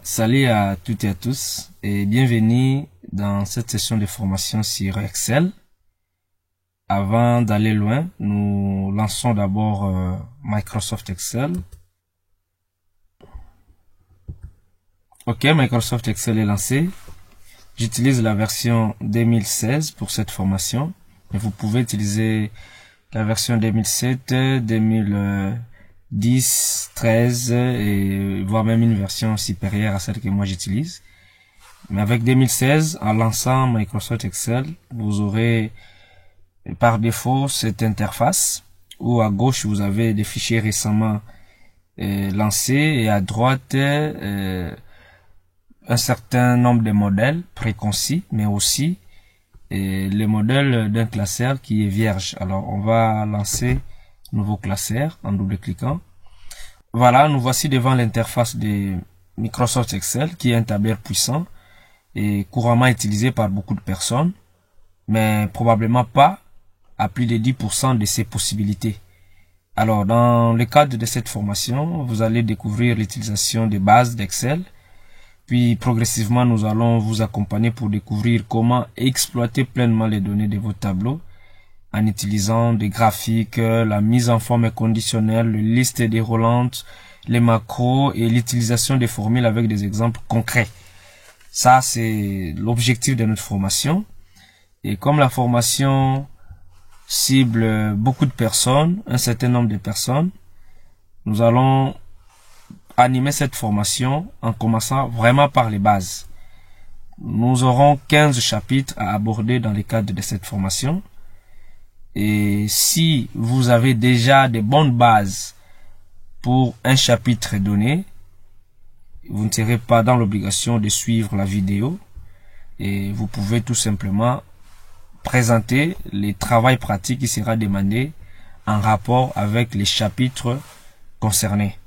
Salut à toutes et à tous et bienvenue dans cette session de formation sur Excel. Avant d'aller loin, nous lançons d'abord Microsoft Excel. Ok, Microsoft Excel est lancé. J'utilise la version 2016 pour cette formation. Et vous pouvez utiliser la version 2007, 2010, 13 et voire même une version supérieure à celle que moi j'utilise. Mais avec 2016, en lançant Microsoft Excel, vous aurez par défaut cette interface où à gauche vous avez des fichiers récemment lancés et à droite un certain nombre de modèles préconcis, mais aussi les modèles d'un classeur qui est vierge. Alors on va lancer nouveau classeur en double-cliquant. Voilà, nous voici devant l'interface de Microsoft Excel qui est un tableur puissant et couramment utilisé par beaucoup de personnes, mais probablement pas à plus de 10% de ses possibilités. Alors, dans le cadre de cette formation, vous allez découvrir l'utilisation des bases d'Excel. Puis, progressivement, nous allons vous accompagner pour découvrir comment exploiter pleinement les données de vos tableaux en utilisant des graphiques, la mise en forme conditionnelle, les listes déroulantes, les macros et l'utilisation des formules avec des exemples concrets. Ça, c'est l'objectif de notre formation. Et comme la formation cible beaucoup de personnes, un certain nombre de personnes, nous allons animer cette formation en commençant vraiment par les bases. Nous aurons 15 chapitres à aborder dans le cadre de cette formation. Et si vous avez déjà des bonnes bases pour un chapitre donné, vous ne serez pas dans l'obligation de suivre la vidéo et vous pouvez tout simplement présenter les travaux pratiques qui sera demandé en rapport avec les chapitres concernés.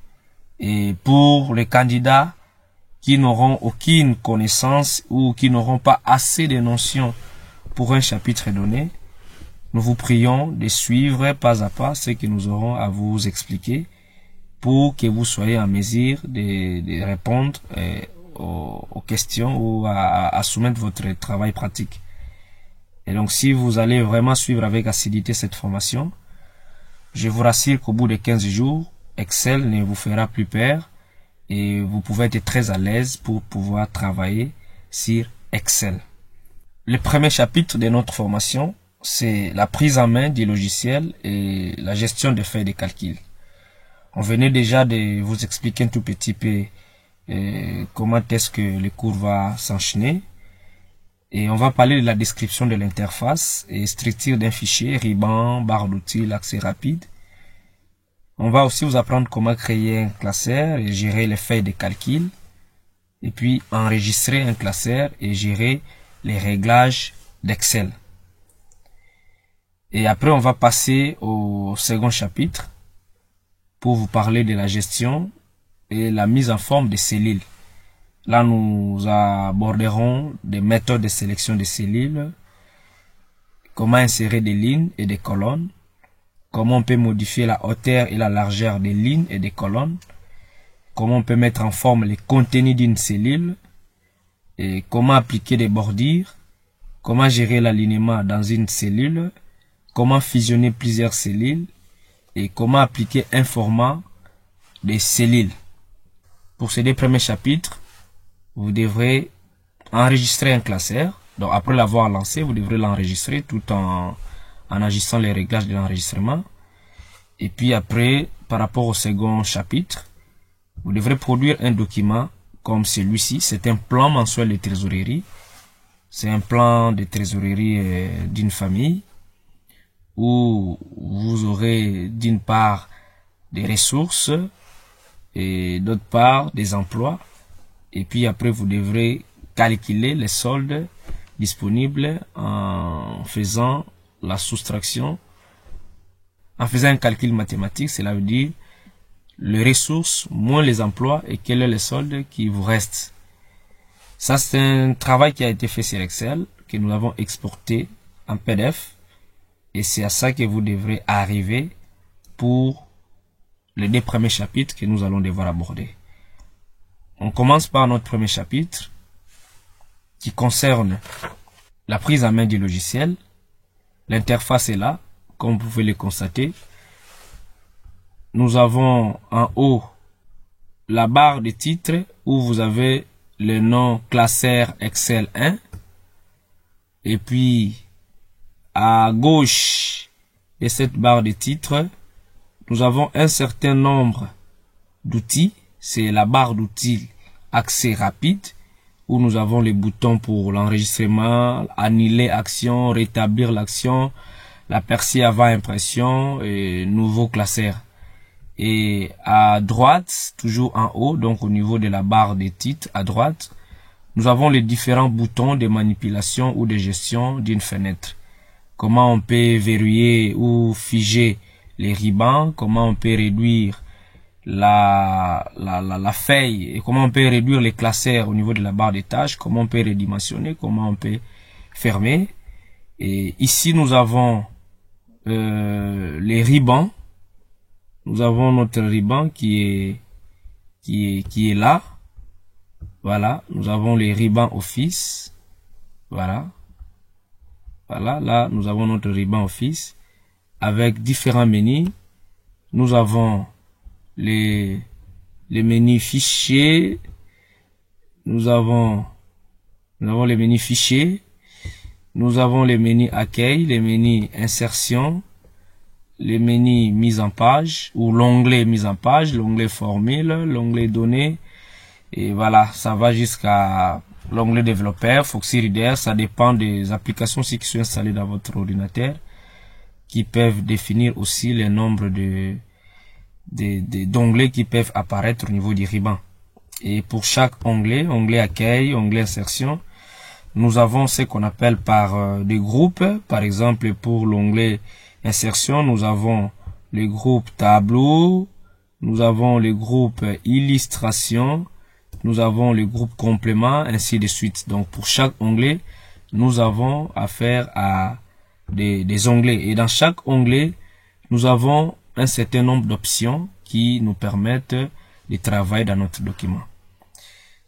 Et pour les candidats qui n'auront aucune connaissance ou qui n'auront pas assez de notions pour un chapitre donné, nous vous prions de suivre pas à pas ce que nous aurons à vous expliquer pour que vous soyez en mesure de répondre aux questions ou à soumettre votre travail pratique. Et donc, si vous allez vraiment suivre avec assiduité cette formation, je vous rassure qu'au bout de 15 jours, Excel ne vous fera plus peur et vous pouvez être très à l'aise pour pouvoir travailler sur Excel. Le premier chapitre de notre formation, c'est la prise en main du logiciel et la gestion des feuilles de calcul. On venait déjà de vous expliquer un tout petit peu comment est-ce que le cours va s'enchaîner. Et on va parler de la description de l'interface et structure d'un fichier, ruban, barre d'outils, l'accès rapide. On va aussi vous apprendre comment créer un classeur et gérer les feuilles de calcul. Et puis enregistrer un classeur et gérer les réglages d'Excel. Et après, on va passer au second chapitre pour vous parler de la gestion et la mise en forme des cellules. Là, nous aborderons des méthodes de sélection des cellules, comment insérer des lignes et des colonnes, comment on peut modifier la hauteur et la largeur des lignes et des colonnes, comment on peut mettre en forme les contenus d'une cellule, et comment appliquer des bordures, comment gérer l'alignement dans une cellule, comment fusionner plusieurs cellules et comment appliquer un format des cellules. Pour ces deux premiers chapitres, vous devrez enregistrer un classeur. Donc après l'avoir lancé, vous devrez l'enregistrer tout en ajustant les réglages de l'enregistrement. Et puis après, par rapport au second chapitre, vous devrez produire un document comme celui-ci. C'est un plan mensuel de trésorerie. C'est un plan de trésorerie d'une famille où vous aurez d'une part des ressources et d'autre part des emplois. Et puis après, vous devrez calculer les soldes disponibles en faisant la soustraction, en faisant un calcul mathématique. Cela veut dire les ressources moins les emplois et quel est le solde qui vous reste. Ça, c'est un travail qui a été fait sur Excel, que nous avons exporté en PDF. Et c'est à ça que vous devrez arriver pour les deux premiers chapitres que nous allons devoir aborder. On commence par notre premier chapitre qui concerne la prise en main du logiciel. L'interface est là, comme vous pouvez le constater. Nous avons en haut la barre de titres où vous avez le nom classeur Excel 1. Et puis, à gauche de cette barre de titres, nous avons un certain nombre d'outils. C'est la barre d'outils accès rapide où nous avons les boutons pour l'enregistrement, annuler action, rétablir l'action, l'aperçu avant impression et nouveau classeur. Et à droite, toujours en haut, donc au niveau de la barre des titres, à droite, nous avons les différents boutons de manipulation ou de gestion d'une fenêtre. Comment on peut verrouiller ou figer les rubans, comment on peut réduire la feuille et comment on peut réduire les classeurs au niveau de la barre des tâches, comment on peut redimensionner, comment on peut fermer. Et ici, nous avons les rubans. Nous avons notre ruban qui est là. Voilà, nous avons les rubans Office. Voilà. Voilà, là, nous avons notre ruban Office avec différents menus. Nous avons les menus fichiers. Nous avons les menus fichiers. Nous avons les menus accueil, les menus insertion, les menus mise en page ou l'onglet mise en page, l'onglet formule, l'onglet données. Et voilà, ça va jusqu'à l'onglet développeur, Foxy Reader. Ça dépend des applications qui sont installées dans votre ordinateur, qui peuvent définir aussi le nombre d'onglets qui peuvent apparaître au niveau du ruban. Et pour chaque onglet, onglet accueil, onglet insertion, nous avons ce qu'on appelle par des groupes. Par exemple, pour l'onglet insertion, nous avons les groupes tableau, nous avons les groupes illustration, nous avons les groupes compléments, ainsi de suite. Donc, pour chaque onglet, nous avons affaire à des onglets. Et dans chaque onglet, nous avons un certain nombre d'options qui nous permettent de travailler dans notre document.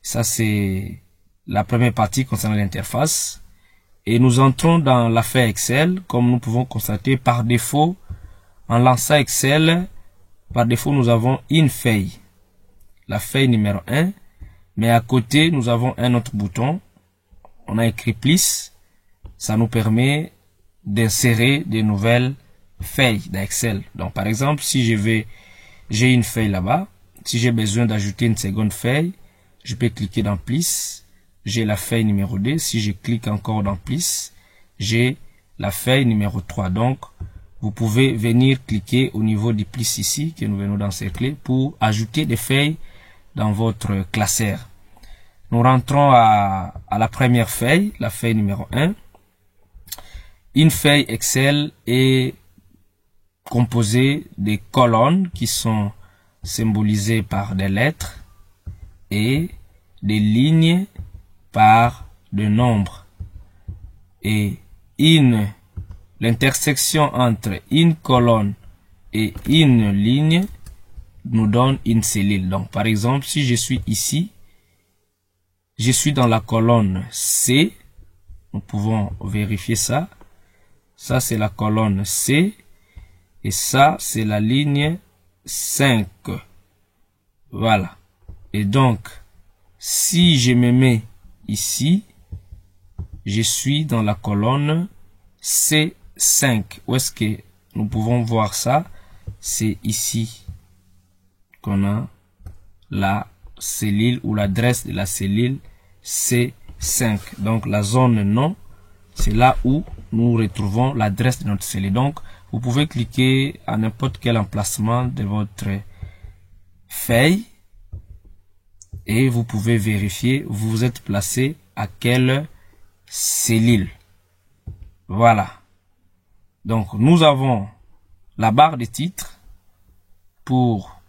Ça, c'est la première partie concernant l'interface. Et nous entrons dans la feuille Excel, comme nous pouvons constater par défaut. En lançant Excel, par défaut, nous avons une feuille, la feuille numéro 1. Mais à côté, nous avons un autre bouton. On a écrit plus. Ça nous permet d'insérer de nouvelles feuilles d'Excel. Donc, par exemple, si j'ai une feuille là-bas. Si j'ai besoin d'ajouter une seconde feuille, je peux cliquer dans plus. J'ai la feuille numéro 2. Si je clique encore dans plus, j'ai la feuille numéro 3. Donc, vous pouvez venir cliquer au niveau du plus ici, que nous venons d'encercler, pour ajouter des feuilles dans votre classeur. Nous rentrons à la première feuille, la feuille numéro 1. Une feuille Excel est composée des colonnes qui sont symbolisées par des lettres et des lignes par des nombres. Et l'intersection entre une colonne et une ligne nous donne une cellule. Donc, par exemple, si je suis ici, je suis dans la colonne C. Nous pouvons vérifier ça. Ça, c'est la colonne C. Et ça, c'est la ligne 5. Voilà. Et donc, si je me mets ici, je suis dans la colonne C5. Où est-ce que nous pouvons voir ça? C'est ici qu'on a la cellule ou l'adresse de la cellule C5. Donc, la zone non, c'est là où nous retrouvons l'adresse de notre cellule. Donc, vous pouvez cliquer à n'importe quel emplacement de votre feuille et vous pouvez vérifier vous êtes placé à quelle cellule. Voilà. Donc, nous avons la barre de titres pour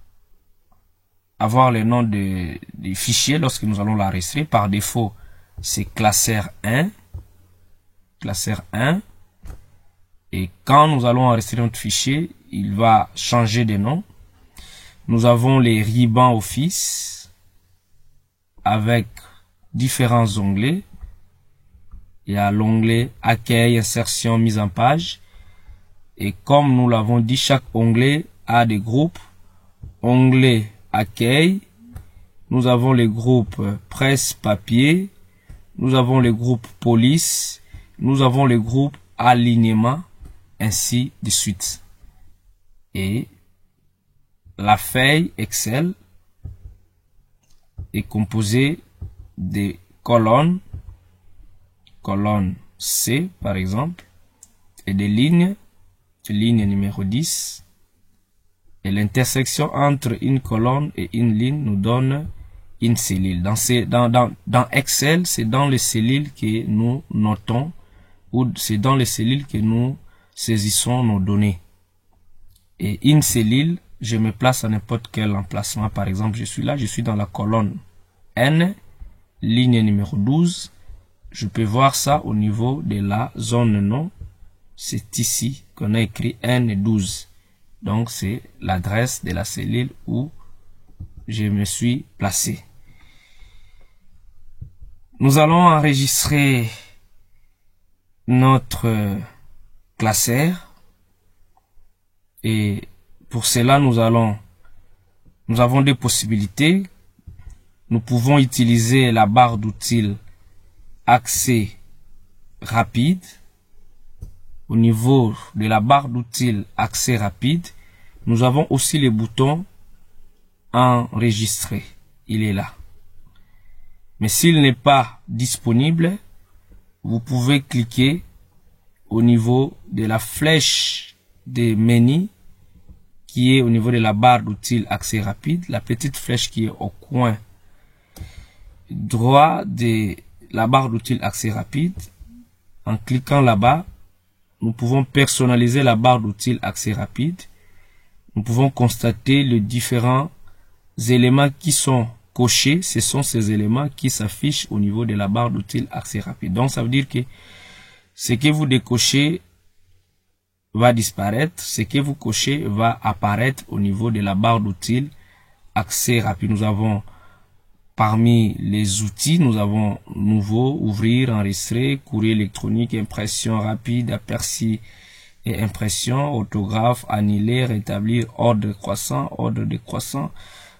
avoir le nom des fichiers lorsque nous allons l'enregistrer. Par défaut, c'est classeur 1. Classeur 1. Et quand nous allons enregistrer notre fichier, il va changer de nom. Nous avons les rubans Office. avec différents onglets. Il y a l'onglet accueil, insertion, mise en page. Et comme nous l'avons dit, chaque onglet a des groupes. Onglet accueil, nous avons les groupes presse papier, nous avons les groupes police, nous avons les groupes alignement, ainsi de suite. Et la feuille Excel est composée des colonne C par exemple, et des lignes, ligne numéro 10, et l'intersection entre une colonne et une ligne nous donne une cellule. Dans Excel, c'est dans les cellules que nous notons, ou c'est dans les cellules que nous saisissons nos données. Et une cellule, je me place à n'importe quel emplacement. Par exemple, je suis là, je suis dans la colonne N, ligne numéro 12. Je peux voir ça au niveau de la zone nom. C'est ici qu'on a écrit N12. Donc, c'est l'adresse de la cellule où je me suis placé. Nous allons enregistrer notre classeur. Et pour cela, nous avons des possibilités. Nous pouvons utiliser la barre d'outils accès rapide. Au niveau de la barre d'outils accès rapide, nous avons aussi le bouton enregistrer. Il est là. Mais s'il n'est pas disponible, vous pouvez cliquer au niveau de la flèche des menus qui est au niveau de la barre d'outils accès rapide, la petite flèche qui est au coin droit de la barre d'outils accès rapide. En cliquant là-bas, nous pouvons personnaliser la barre d'outils accès rapide. Nous pouvons constater les différents éléments qui sont cochés. Ce sont ces éléments qui s'affichent au niveau de la barre d'outils accès rapide. Donc, ça veut dire que ce que vous décochez va disparaître. Ce que vous cochez va apparaître au niveau de la barre d'outils accès rapide. Nous avons parmi les outils, nous avons nouveau, ouvrir, enregistrer, courrier électronique, impression rapide, aperçu et impression, autographe, annuler, rétablir, ordre décroissant.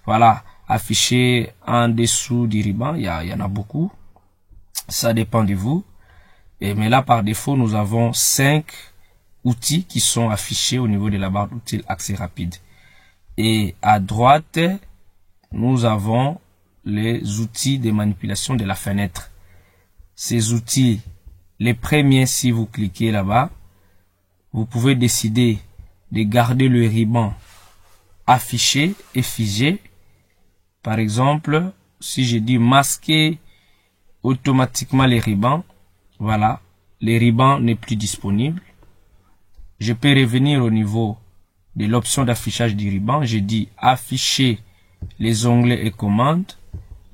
Voilà, afficher en dessous du ruban, il y en a beaucoup. Ça dépend de vous. Mais là, par défaut, nous avons 5 outils qui sont affichés au niveau de la barre d'outils accès rapide. Et à droite, nous avons les outils de manipulation de la fenêtre. Ces outils, les premiers, si vous cliquez là-bas, vous pouvez décider de garder le ruban affiché et figé. Par exemple, si je dis masquer automatiquement les rubans, voilà, les rubans n'est plus disponible. Je peux revenir au niveau de l'option d'affichage du ruban. Je dis afficher les onglets et commandes.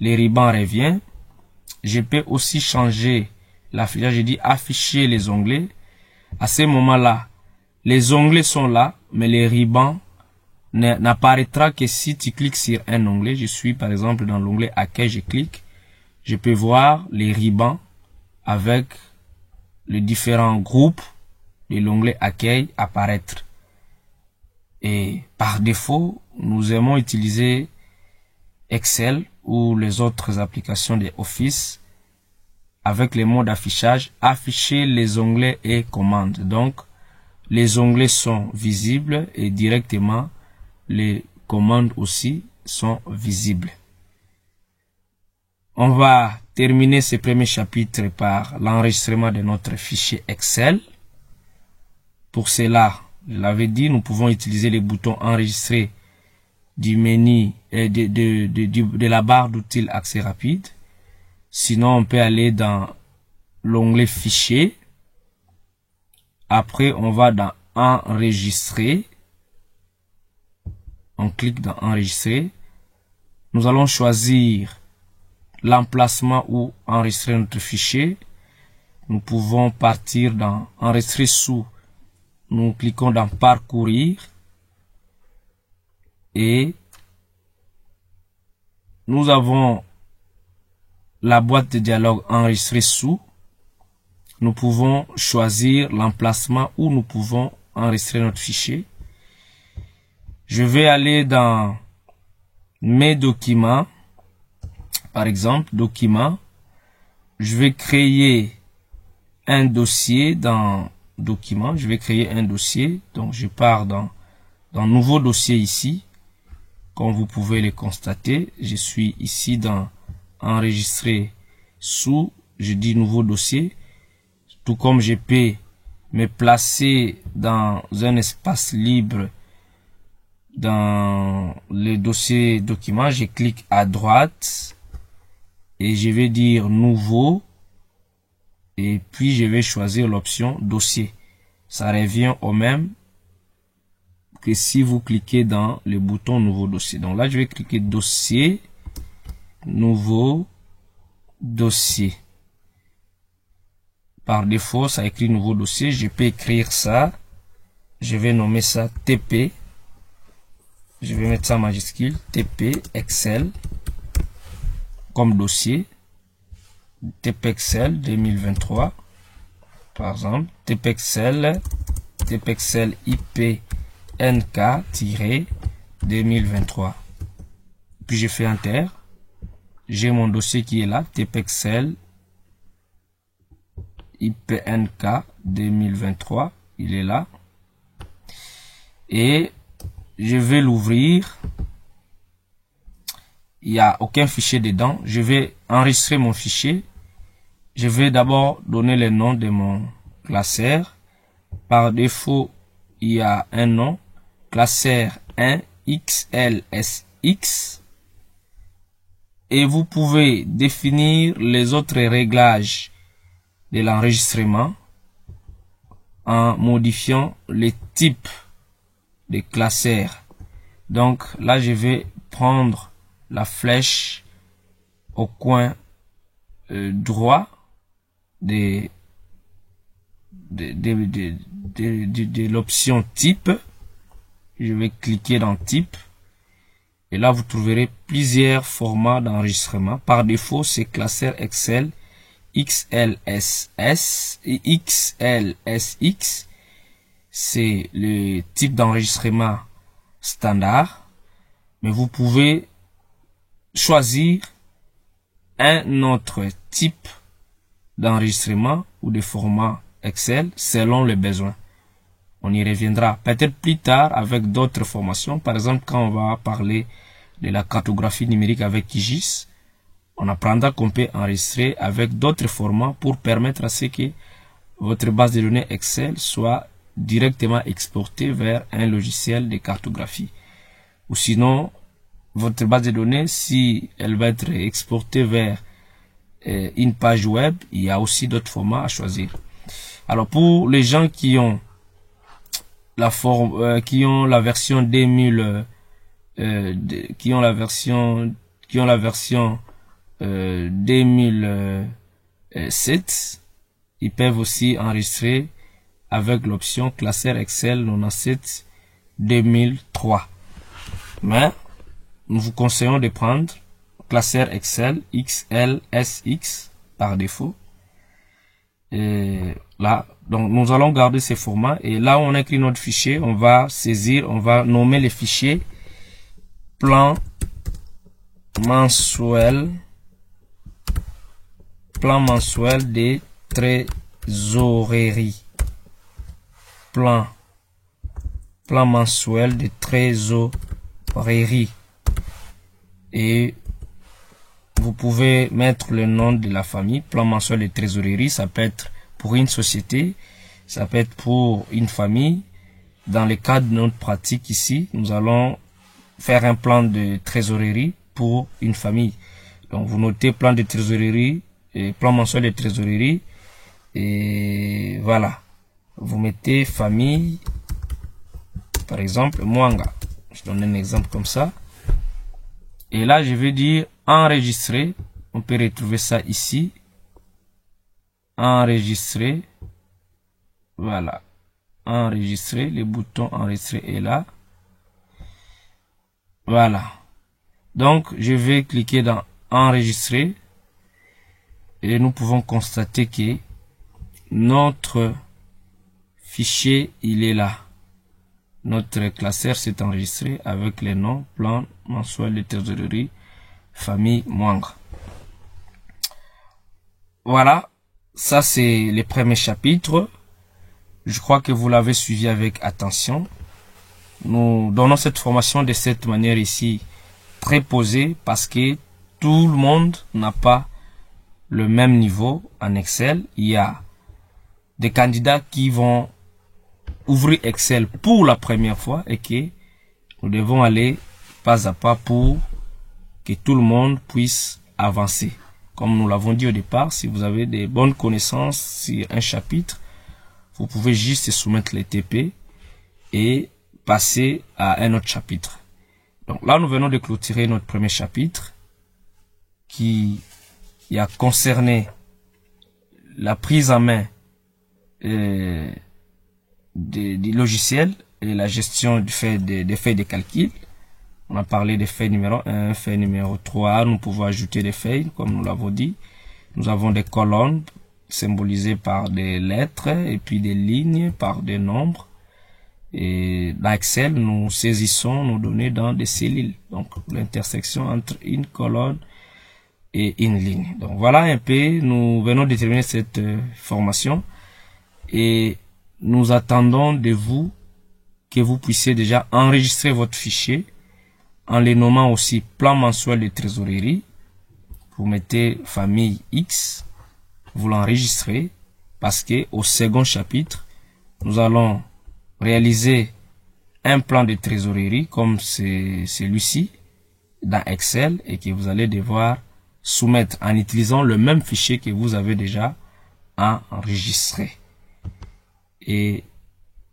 Les rubans reviennent. Je peux aussi changer l'affichage. Je dis afficher les onglets. À ce moment-là, les onglets sont là, mais les rubans n'apparaîtra que si tu cliques sur un onglet. Je suis par exemple dans l'onglet accueil, je clique. Je peux voir les rubans avec les différents groupes de l'onglet accueil apparaître. Et par défaut, nous aimons utiliser Excel ou les autres applications de Office avec les modes d'affichage, afficher les onglets et commandes. Donc, les onglets sont visibles et directement les commandes aussi sont visibles. On va terminer ce premier chapitre par l'enregistrement de notre fichier Excel. Pour cela, je l'avais dit, nous pouvons utiliser les boutons enregistrer du menu et de la barre d'outils accès rapide. Sinon, on peut aller dans l'onglet fichier. Après, on va dans enregistrer. On clique dans enregistrer. Nous allons choisir l'emplacement où enregistrer notre fichier. Nous pouvons partir dans enregistrer sous. Nous cliquons dans parcourir. Et nous avons la boîte de dialogue enregistrer sous, nous pouvons choisir l'emplacement où nous pouvons enregistrer notre fichier. Je vais aller dans mes documents, par exemple, documents. Je vais créer un dossier dans documents. Je vais créer un dossier. Donc, je pars dans nouveau dossier ici. Comme vous pouvez le constater, je suis ici dans enregistrer sous. Je dis nouveau dossier. Tout comme je peux me placer dans un espace libre dans le dossier document, je clique à droite et je vais dire nouveau et puis je vais choisir l'option dossier. Ça revient au même que si vous cliquez dans le bouton nouveau dossier. Donc là, je vais cliquer dossier, nouveau dossier. Par défaut, ça écrit nouveau dossier. Je peux écrire ça. Je vais nommer ça TP. Je vais mettre ça en majuscule. TP Excel comme dossier. TP Excel 2023. Par exemple, TP Excel IP NK-2023. Puis je fais Enter. J'ai mon dossier qui est là. TP Excel IPNK 2023, il est là. Et je vais l'ouvrir. Il n'y a aucun fichier dedans. Je vais enregistrer mon fichier. Je vais d'abord donner le nom de mon classeur. Par défaut, il y a un nom. Classeur 1 XLSX. Et vous pouvez définir les autres réglages de l'enregistrement en modifiant les types de classeurs. Donc là, je vais prendre la flèche au coin droit de l'option type. Je vais cliquer dans type. Et là, vous trouverez plusieurs formats d'enregistrement. Par défaut, c'est classeur Excel XLSS et XLSX. C'est le type d'enregistrement standard. Mais vous pouvez choisir un autre type d'enregistrement ou de format Excel selon les besoins. On y reviendra peut-être plus tard avec d'autres formations. Par exemple, quand on va parler de la cartographie numérique avec QGIS, on apprendra qu'on peut enregistrer avec d'autres formats pour permettre à ce que votre base de données Excel soit directement exportée vers un logiciel de cartographie. Ou sinon, votre base de données, si elle va être exportée vers une page web, il y a aussi d'autres formats à choisir. Alors pour les gens qui ont la version 2000, qui ont la version 2007, ils peuvent aussi enregistrer avec l'option classeur Excel 97 2003. Mais nous vous conseillons de prendre classeur Excel XLSX par défaut. Et là, donc nous allons garder ces formats et là où on écrit notre fichier, on va saisir, on va nommer les fichiers plan mensuel de trésorerie. Plan mensuel de trésorerie. Et vous pouvez mettre le nom de la famille. Plan mensuel de trésorerie, ça peut être pour une société, ça peut être pour une famille. Dans le cadre de notre pratique ici, nous allons faire un plan de trésorerie pour une famille. Donc vous notez plan de trésorerie et plan mensuel de trésorerie et voilà. Vous mettez famille, par exemple Mwanga. Je donne un exemple comme ça. Et là je vais dire enregistrer. On peut retrouver ça ici. Enregistrer. Voilà. Enregistrer. Le bouton enregistrer est là. Voilà. Donc, je vais cliquer dans enregistrer. et nous pouvons constater que notre fichier, il est là. Notre classeur s'est enregistré avec les noms, plan mensuel de trésorerie, famille, Mwanga. Voilà, ça c'est les premiers chapitres. Je crois que vous l'avez suivi avec attention. Nous donnons cette formation de cette manière ici, très posée, parce que tout le monde n'a pas le même niveau en Excel. Il y a des candidats qui vont ouvrir Excel pour la première fois et que nous devons aller pas à pas pour que tout le monde puisse avancer. Comme nous l'avons dit au départ, si vous avez des bonnes connaissances sur un chapitre, vous pouvez juste soumettre les TP et passer à un autre chapitre. Donc là, nous venons de clôturer notre premier chapitre qui a concerné la prise en main du logiciel et la gestion des feuilles de calcul. On a parlé des feuilles numéro 1, feuille numéro 3. Nous pouvons ajouter des feuilles, comme nous l'avons dit. Nous avons des colonnes symbolisées par des lettres et puis des lignes par des nombres. Et dans Excel, nous saisissons nos données dans des cellules. Donc, l'intersection entre une colonne et une ligne. Donc, voilà un peu, nous venons de terminer cette formation. Et nous attendons de vous que vous puissiez déjà enregistrer votre fichier en les nommant aussi plan mensuel de trésorerie. Vous mettez famille X, vous l'enregistrez parce que au second chapitre, nous allons réaliser un plan de trésorerie comme c'est celui-ci dans Excel et que vous allez devoir soumettre en utilisant le même fichier que vous avez déjà enregistré. Et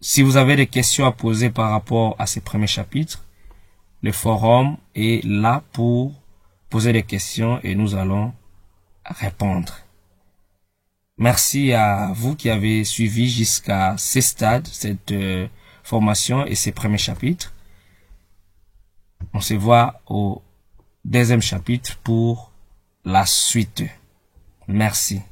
si vous avez des questions à poser par rapport à ces premiers chapitres, le forum est là pour poser des questions et nous allons répondre. Merci à vous qui avez suivi jusqu'à ce stade, cette formation et ces premiers chapitres. On se voit au deuxième chapitre pour la suite. Merci.